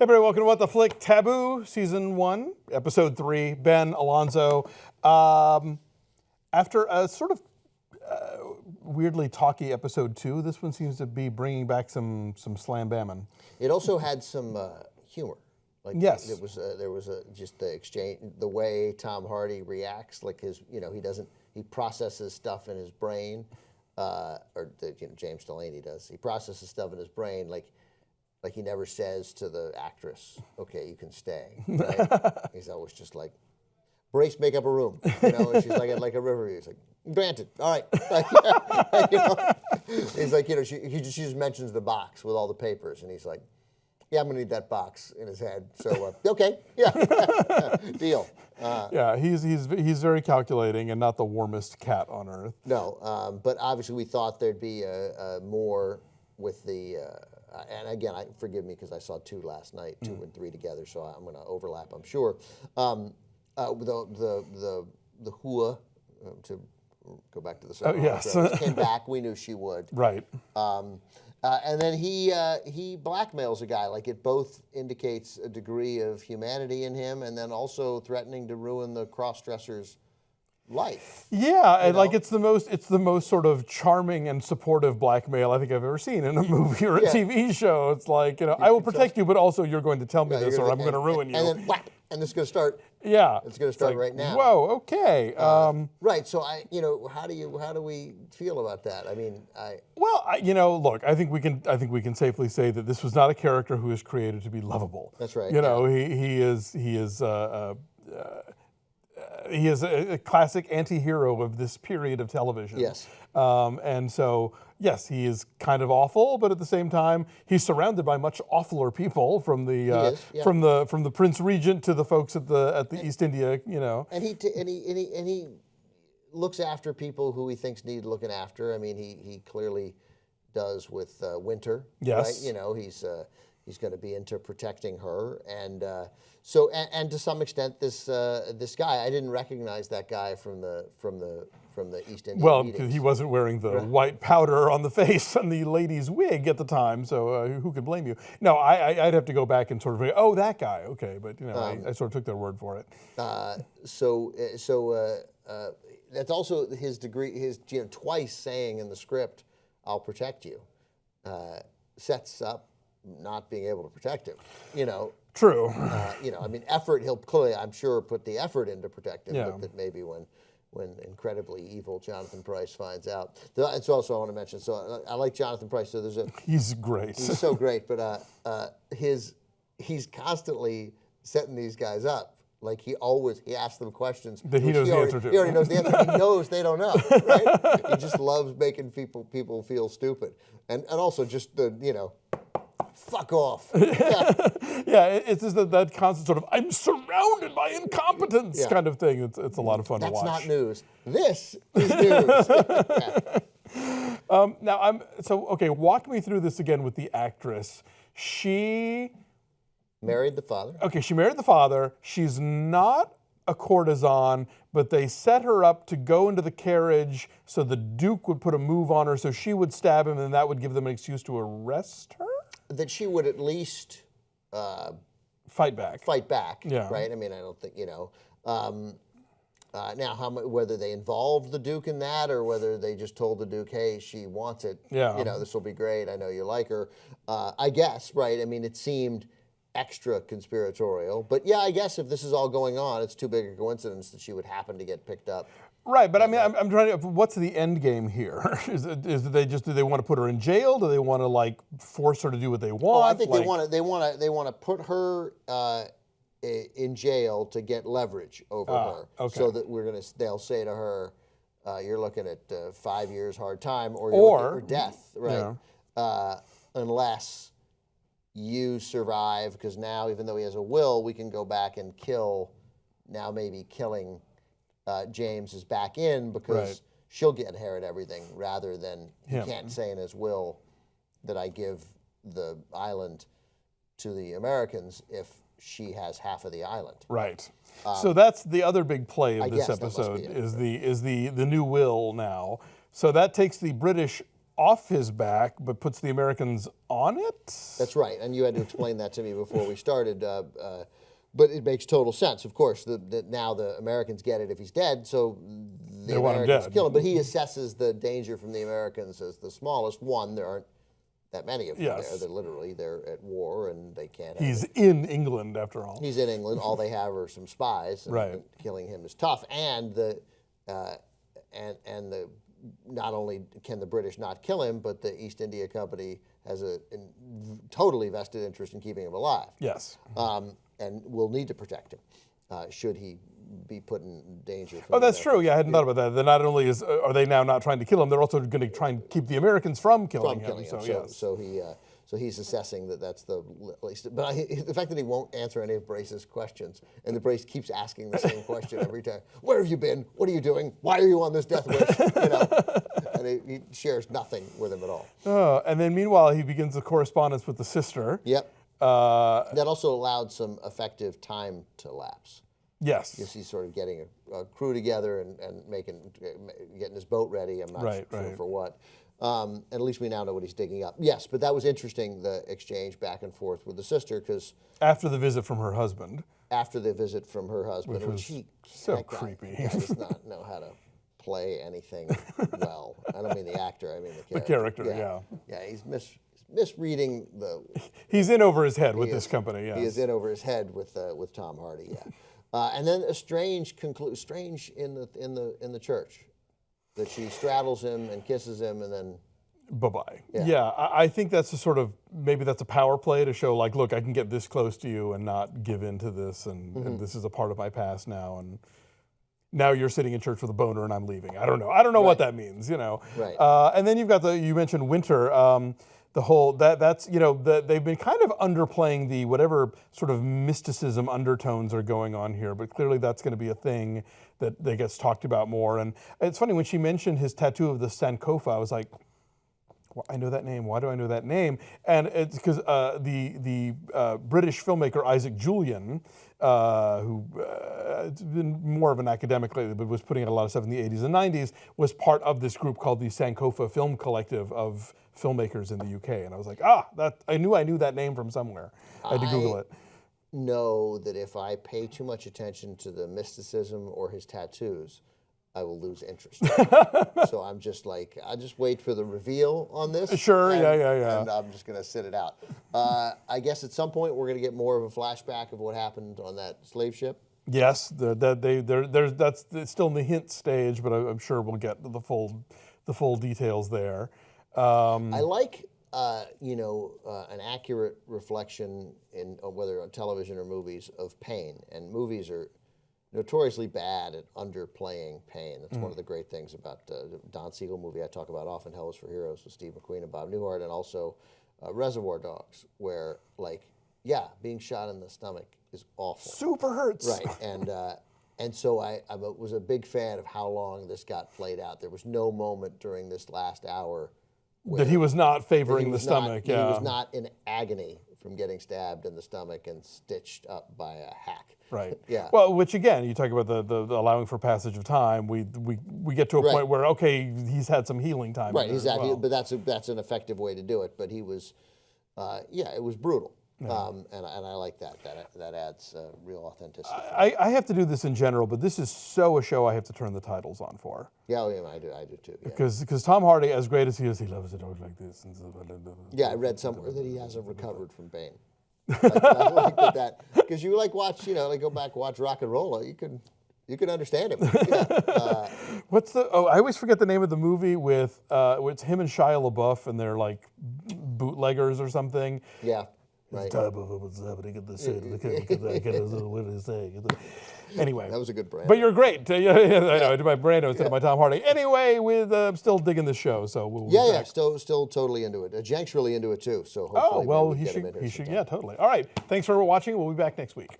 everybody, welcome to What the Flick, Taboo, Season 1, Episode 3, Ben, Alonso. After a sort of weirdly talky Episode 2, this one seems to be bringing back some slam-bamming. It also had some humor. Like yes. There was just the exchange, the way Tom Hardy reacts, like he processes stuff in his brain, James Delaney does. He processes stuff in his brain like he never says to the actress, "Okay, you can stay." Right? He's always just like, "Brace, make up a room," And she's like a river. He's like, "Granted, all right." He's like, she just mentions the box with all the papers, and he's like, "Yeah, I'm gonna need that box," in his head. So okay, yeah, deal. Yeah, he's very calculating and not the warmest cat on earth. No, but obviously we thought there'd be more with the. And again, forgive me because I saw 2 last night, 2 and 3 together, so I'm going to overlap, I'm sure. The Hua, to go back to the second yes. came back. We knew she would. Right. And then he blackmails a guy. Like, it both indicates a degree of humanity in him, and then also threatening to ruin the cross-dresser's life. Yeah, and like it's the most sort of charming and supportive blackmail I think I've ever seen in a movie or a TV show. It's like, I will protect you, but also you're going to tell me this, or I'm going to ruin you. And then whap, and it's going to start. Yeah, it's going to start right now. Whoa, okay. Right. So how do we feel about that? I mean, look, I think we can safely say that this was not a character who is created to be lovable. That's right. He is a classic anti-hero of this period of television. Yes. And so, yes, he is kind of awful, but at the same time, he's surrounded by much awfuler people, from the from the Prince Regent to the folks at the East India, And he looks after people who he thinks need looking after. I mean, he clearly does with Winter. Yes. Right? He's going to be into protecting her, and and to some extent, this guy, I didn't recognize that guy from the East India. Well, because he wasn't wearing the white powder on the face and the lady's wig at the time, so who could blame you? No, I'd have to go back and sort of say, oh, that guy, okay, but I sort of took their word for it. So that's also his degree. Twice saying in the script, "I'll protect you," sets up not being able to protect him, True. I mean, effort, he'll clearly, I'm sure, put the effort in to protect him, but that maybe when incredibly evil Jonathan Pryce finds out. That's also I want to mention, so I like Jonathan Pryce, so he's great. He's so great, but he's constantly setting these guys up. Like, he asks them questions that he knows the answer to. He already knows the answer. He knows they don't know, right? He just loves making people feel stupid. And also just fuck off. Yeah, it's just that constant sort of, I'm surrounded by incompetence kind of thing. It's a lot of fun to watch. That's not news. This is news. Now, walk me through this again with the actress. She married the father. Okay, she married the father. She's not a courtesan, but they set her up to go into the carriage so the Duke would put a move on her, so she would stab him, and that would give them an excuse to arrest her? That she would at least fight back. Yeah. Right? I mean, I don't think, now, whether they involved the Duke in that, or whether they just told the Duke, hey, she wants it, this will be great, I know you like her, I guess, right? I mean, it seemed extra conspiratorial. But yeah, I guess if this is all going on, it's too big a coincidence that she would happen to get picked up. Right, but I mean, I'm trying to. What's the end game here? Is do they want to put her in jail? Do they want to force her to do what they want? Oh, I think they want to put her in jail to get leverage over her. Okay. So that they'll say to her, you're looking at 5 years hard time, or death, right? Yeah. Unless you survive, because now, even though he has a will, we can go back and kill. Now maybe killing James is back in, because she'll get inherit everything, rather than he can't say in his will that I give the island to the Americans if she has half of the island. Right. So that's the other big play of this episode, is the new will now. So that takes the British off his back, but puts the Americans on it. That's right, and you had to explain that to me before we started. But it makes total sense. Of course, now the Americans get it if he's dead, so the Americans kill him. But he assesses the danger from the Americans as the smallest. One, there aren't that many of them there. They're at war, and they can't. He's in England, after all. He's in England. All they have are some spies, and killing him is tough. And not only can the British not kill him, but the East India Company has a totally vested interest in keeping him alive. Yes. And will need to protect him should he be put in danger. Oh, that's true. Yeah, I hadn't thought about that. Then not only are they now not trying to kill him, they're also going to try and keep the Americans from killing him. So he's assessing that's the least. But the fact that he won't answer any of Brace's questions, and the Brace keeps asking the same question every time: "Where have you been? What are you doing? Why are you on this death wish?" And he shares nothing with him at all. And then meanwhile, he begins a correspondence with the sister. Yep. That also allowed some effective time to lapse. Yes. Because he's sort of getting a crew together and getting his boat ready. I'm not sure for what. And at least we now know what he's digging up. Yes, but that was interesting, the exchange back and forth with the sister, because... After the visit from her husband. After the visit from her husband. Which was so creepy. He does not know how to play anything well. I don't mean the actor, I mean the character. The character, yeah. Yeah, he's misreading the... He's in over his head with this company, yes. He is in over his head with Tom Hardy, yeah. And then a strange in the church, that she straddles him and kisses him and then... Bye-bye. Yeah, I think that's a sort of, maybe that's a power play to show, like, look, I can get this close to you and not give in to this, and this is a part of my past now, and now you're sitting in church with a boner and I'm leaving. I don't know what that means, Right. And then you've got you mentioned Winter, the whole, that's, they've been kind of underplaying the whatever sort of mysticism undertones are going on here, but clearly that's going to be a thing that gets talked about more. And it's funny, when she mentioned his tattoo of the Sankofa, I was like, well, I know that name. Why do I know that name? And it's because the British filmmaker Isaac Julian, who has been more of an academic lately, but was putting out a lot of stuff in the 80s and 90s, was part of this group called the Sankofa Film Collective of filmmakers in the UK. And I was like, I knew that name from somewhere. I had to Google it. Know that if I pay too much attention to the mysticism or his tattoos, I will lose interest. So I'm just like, I just wait for the reveal on this. Sure, yeah. And I'm just going to sit it out. I guess at some point we're going to get more of a flashback of what happened on that slave ship. Yes, that's still in the hint stage, but I'm sure we'll get the full details there. I like, an accurate reflection in whether on television or movies of pain, and movies are notoriously bad at underplaying pain. That's one of the great things about the Don Siegel movie I talk about often, Hell is for Heroes, with Steve McQueen and Bob Newhart, and also Reservoir Dogs, where, being shot in the stomach is awful. Super hurts. Right, and so I was a big fan of how long this got played out. There was no moment during this last hour that he was not favoring the stomach. He was not in agony from getting stabbed in the stomach and stitched up by a hack. Right. Yeah. Well, which again, you talk about the allowing for passage of time. We get to a point where he's had some healing time. Right. Exactly. But that's an effective way to do it. But he was, it was brutal. Yeah. And I like that. That adds real authenticity. I have to do this in general, but this is so a show I have to turn the titles on for. Yeah, I do too. Yeah. Because Tom Hardy, as great as he is, he loves to talk like this. Yeah, I read somewhere that he hasn't recovered from pain. I like that because you watch, go back watch Rock and Roll. You can understand him. Yeah. I always forget the name of the movie with it's him and Shia LaBeouf, and they're like bootleggers or something. Yeah. Right. It's time of what's happening in the city. What is saying? Anyway, that was a good brand. But you're great. I know. I did my Brando instead of my Tom Hardy. Anyway, I'm still digging the show, so we'll be back. Still totally into it. Jank's really into it too. So hopefully, he should. Yeah, totally. All right. Thanks for watching. We'll be back next week.